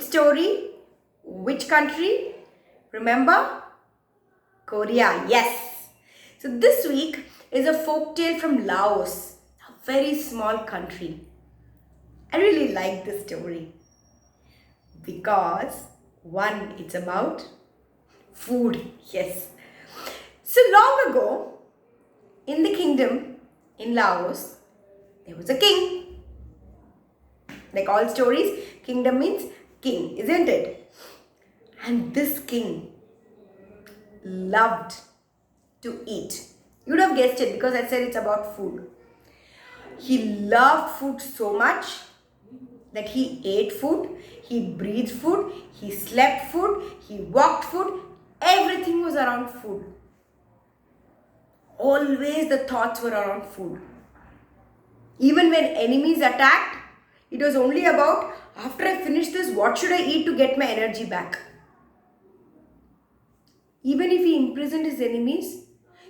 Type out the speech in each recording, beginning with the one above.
Which story? Which country? Remember? Korea, yes. So this week is a folk tale from Laos, a very small country. I really like this story because one, it's about food, yes. So long ago, in the kingdom in Laos, there was a king. Like all stories, kingdom means king, isn't it? And this king loved to eat. You would have guessed it because I said it's about food. He loved food so much that he ate food, he breathed food, he slept food, he walked food, everything was around food. Always the thoughts were around food. Even when enemies attacked, it was only about, after I finish this, what should I eat to get my energy back? Even if he imprisoned his enemies,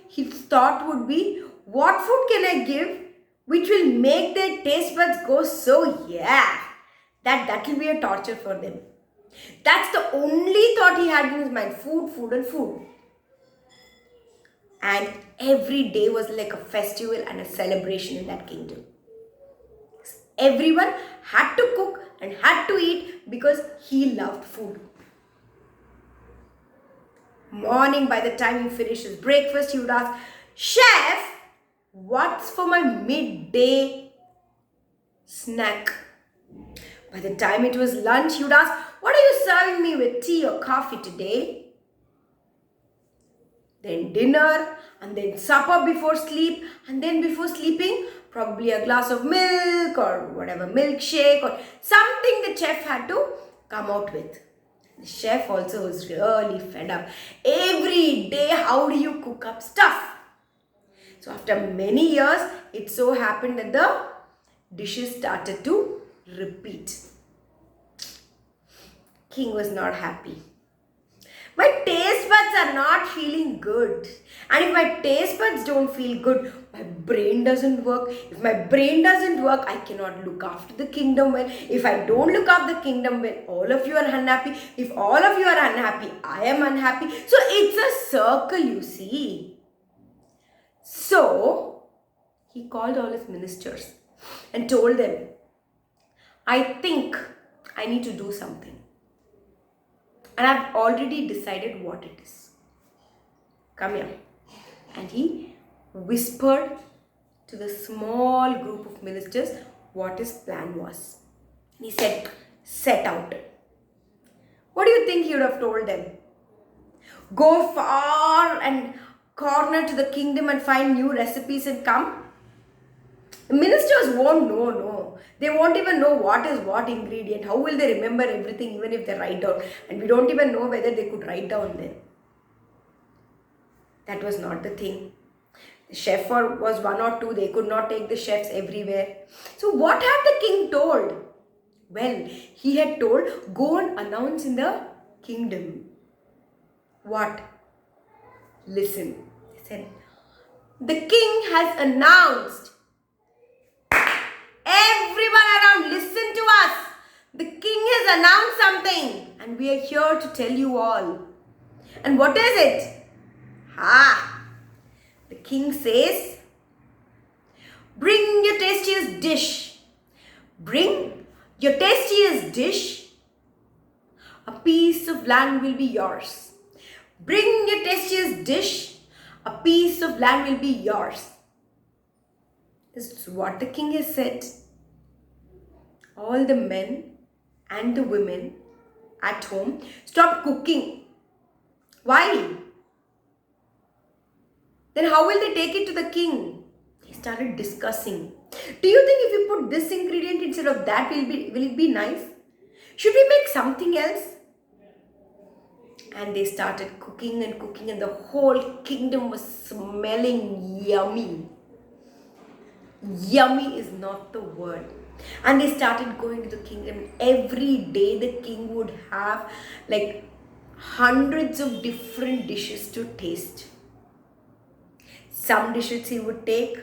his thought would be, what food can I give which will make their taste buds go so yeah, that will be a torture for them. That's the only thought he had in his mind, food, food and food. And every day was like a festival and a celebration in that kingdom. Everyone had to cook and had to eat because he loved food. Morning, by the time he finished his breakfast, he would ask, Chef, what's for my midday snack? By the time it was lunch, he would ask, what are you serving me with, tea or coffee today? Then dinner, and then supper before sleep, and then before sleeping, probably a glass of milk or whatever, milkshake or something the chef had to come out with. The chef also was really fed up. Every day, how do you cook up stuff? So after many years, it so happened that the dishes started to repeat. King was not happy. My taste buds are not feeling good. And if my taste buds don't feel good, my brain doesn't work. If my brain doesn't work, I cannot look after the kingdom well. If I don't look after the kingdom well, all of you are unhappy. If all of you are unhappy, I am unhappy. So it's a circle, you see. So he called all his ministers and told them, I think I need to do something. And I've already decided what it is. Come here. And he whispered to the small group of ministers what his plan was. And he said, set out. What do you think he would have told them? Go far and corner to the kingdom and find new recipes and come? The ministers won't know. They won't even know what is what ingredient. How will they remember everything even if they write down? And we don't even know whether they could write down then. That was not the thing. The chef was one or two. They could not take the chefs everywhere. So what had the king told? Well, he had told, go and announce in the kingdom. What? Listen. He said, the king has announced. Everyone around, listen to us. The king has announced something and we are here to tell you all. And what is it? The king says, bring your tastiest dish. Bring your tastiest dish. A piece of land will be yours. Bring your tastiest dish. A piece of land will be yours. This is what the king has said. All the men and the women at home stopped cooking. Why? Then how will they take it to the king? They started discussing. Do you think if we put this ingredient instead of that, will it be nice? Should we make something else? And they started cooking and the whole kingdom was smelling yummy. Yummy is not the word. And they started going to the kingdom. Every day the king would have like hundreds of different dishes to taste. Some dishes he would take,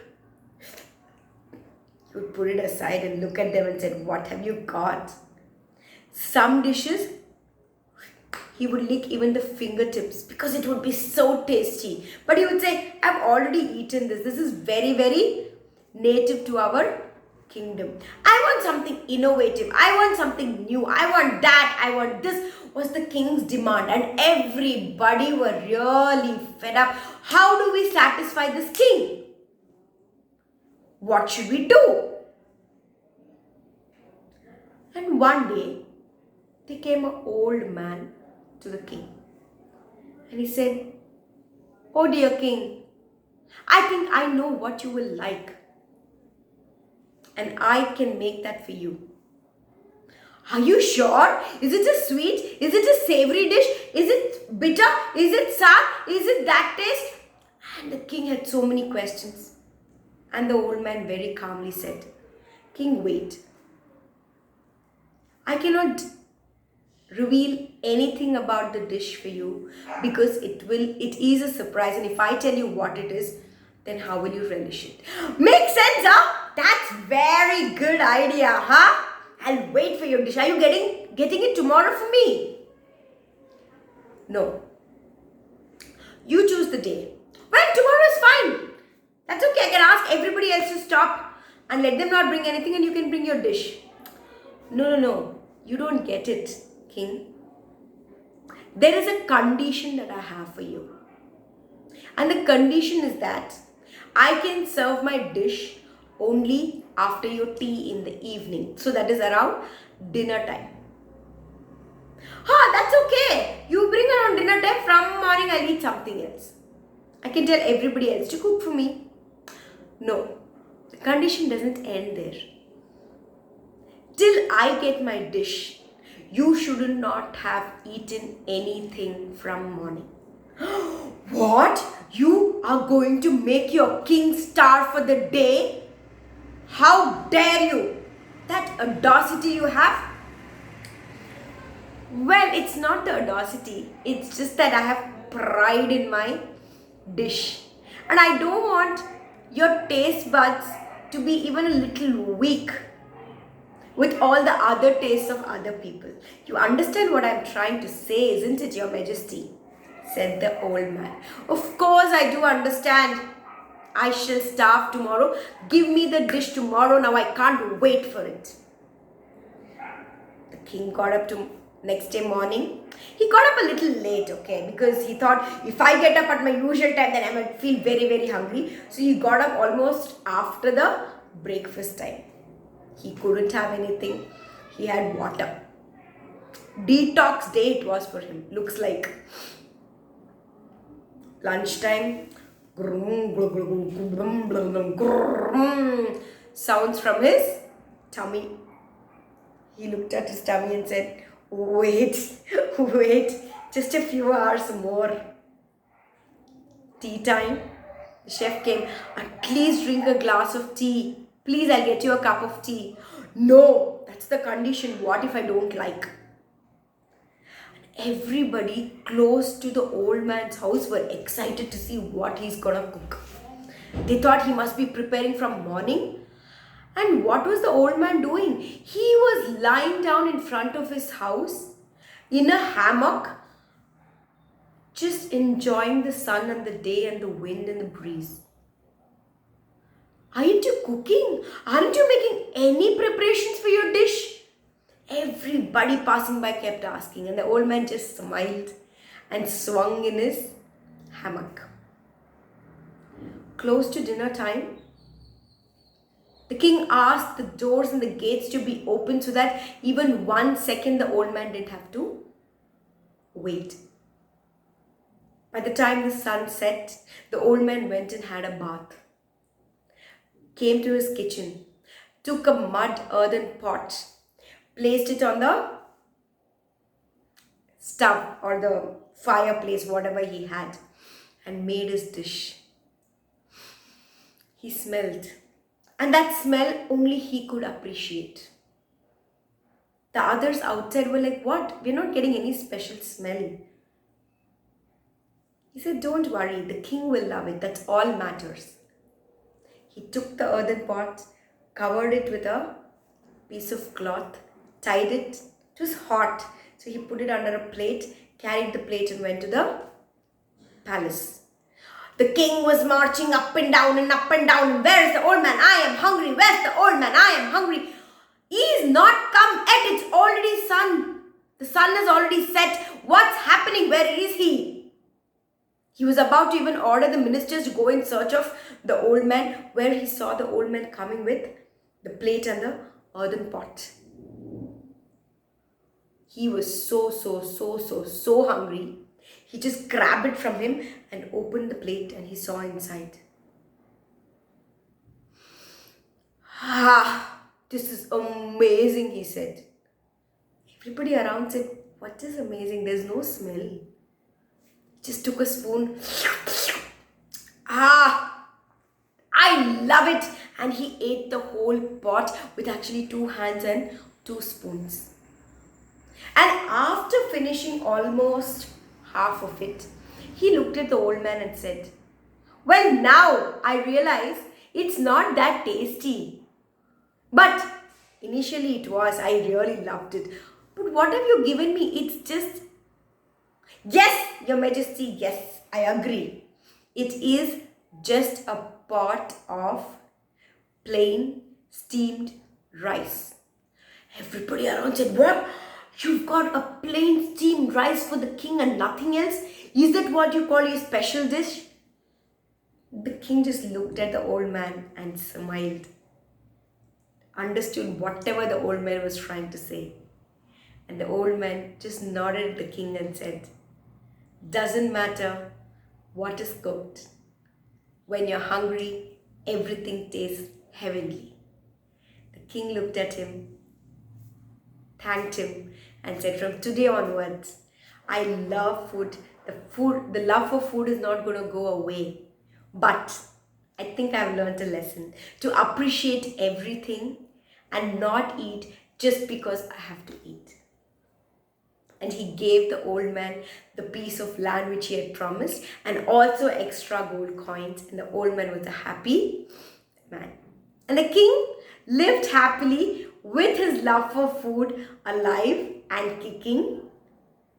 he would put it aside and look at them and said, what have you got? Some dishes, he would lick even the fingertips because it would be so tasty. But he would say, I've already eaten this. This is very, very native to our kingdom. I want something innovative. I want something new. I want that. I want this, was the king's demand. And everybody were really fed up. How do we satisfy this king? What should we do? And one day, there came an old man to the king. And he said, oh dear king, I think I know what you will like. And I can make that for you. Are you sure? Is it a sweet? Is it a savory dish? Is it bitter? Is it sour? Is it that taste? And the king had so many questions. And the old man very calmly said, King, wait. I cannot reveal anything about the dish for you because it is a surprise, and if I tell you what it is, then how will you relish it? Makes sense, huh? That's very good idea, huh? I'll wait for your dish. Are you getting it tomorrow for me? No. You choose the day. Well, tomorrow is fine. That's okay. I can ask everybody else to stop and let them not bring anything, and you can bring your dish. No. You don't get it, king. There is a condition that I have for you. And the condition is that I can serve my dish only after your tea in the evening. So that is around dinner time. That's okay. You bring around dinner time. From morning I'll eat something else. I can tell everybody else to cook for me. No, the condition doesn't end there. Till I get my dish, you should not have eaten anything from morning. What? You are going to make your king starve for the day? How dare you? That audacity you have? Well, it's not the audacity. It's just that I have pride in my dish. And I don't want your taste buds to be even a little weak with all the other tastes of other people. You understand what I'm trying to say, isn't it, Your Majesty? Said the old man. Of course I do understand. I shall starve tomorrow. Give me the dish tomorrow. Now I can't wait for it. The king got up to next day morning. He got up a little late, okay, because he thought if I get up at my usual time, then I might feel very, very hungry. So he got up almost after the breakfast time. He couldn't have anything. He had water. Detox day it was for him. Looks like lunchtime. Sounds from his tummy. He looked at his tummy and said, wait, just a few hours more. Tea time. The chef came. At least drink a glass of tea. Please, I'll get you a cup of tea. No, that's the condition. What if I don't like? And everybody close to the old man's house were excited to see what he's gonna cook. They thought he must be preparing from morning. And what was the old man doing? He was lying down in front of his house in a hammock, just enjoying the sun and the day and the wind and the breeze. Aren't you cooking? Aren't you making any preparations for your dish? Everybody passing by kept asking, and the old man just smiled and swung in his hammock. Close to dinner time, the king asked the doors and the gates to be open so that even 1 second the old man didn't have to wait. By the time the sun set, the old man went and had a bath. Came to his kitchen, took a mud earthen pot, placed it on the stove or the fireplace, whatever he had, and made his dish. He smelled, and that smell only he could appreciate. The others outside were like, what? We're not getting any special smell. He said, don't worry, the king will love it. That's all matters. He took the earthen pot, covered it with a piece of cloth, tied it It was hot. So he put it under a plate, carried the plate and went to the palace. The king was marching up and down and up and down. Where is the old man? I am hungry. Where's the old man? I am hungry. He is not come yet. It's already sun. The sun has already set. What's happening? Where is he? He was about to even order the ministers to go in search of the old man, where he saw the old man coming with the plate and the earthen pot. He was so hungry. He just grabbed it from him and opened the plate and he saw inside. Ah, this is amazing, he said. Everybody around said, what is amazing? There's no smell. He just took a spoon. Ah, I love it. And he ate the whole pot with actually 2 hands and 2 spoons. And after finishing almost half of it, he looked at the old man and said, well, now I realize it's not that tasty. But initially it was. I really loved it. But what have you given me? It's just... Yes, Your Majesty, yes, I agree. It is just a pot of plain steamed rice. Everybody around said, what? You've got a plain steamed rice for the king and nothing else? Is that what you call your special dish? The king just looked at the old man and smiled. Understood whatever the old man was trying to say. And the old man just nodded at the king and said, doesn't matter what is cooked. When you're hungry, everything tastes heavenly. The king looked at him, thanked him, and said, from today onwards, I love food. The love for food is not going to go away. But I think I've learned a lesson to appreciate everything and not eat just because I have to eat. And he gave the old man the piece of land which he had promised and also extra gold coins. And the old man was a happy man. And the king lived happily with his love for food alive and kicking,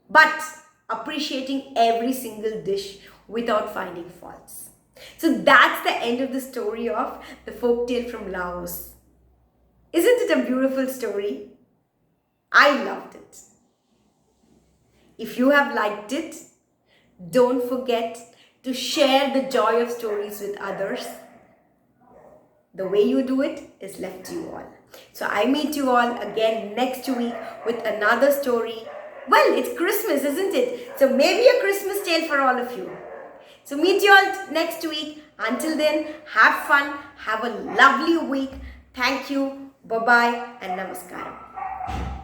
but appreciating every single dish without finding faults. So that's the end of the story of the folktale from Laos. Isn't it a beautiful story? I loved it. If you have liked it, don't forget to share the joy of stories with others. The way you do it is left to you all. So I meet you all again next week with another story. Well, it's Christmas, isn't it? So maybe a Christmas tale for all of you. So meet you all next week. Until then, have fun. Have a lovely week. Thank you. Bye-bye and namaskaram.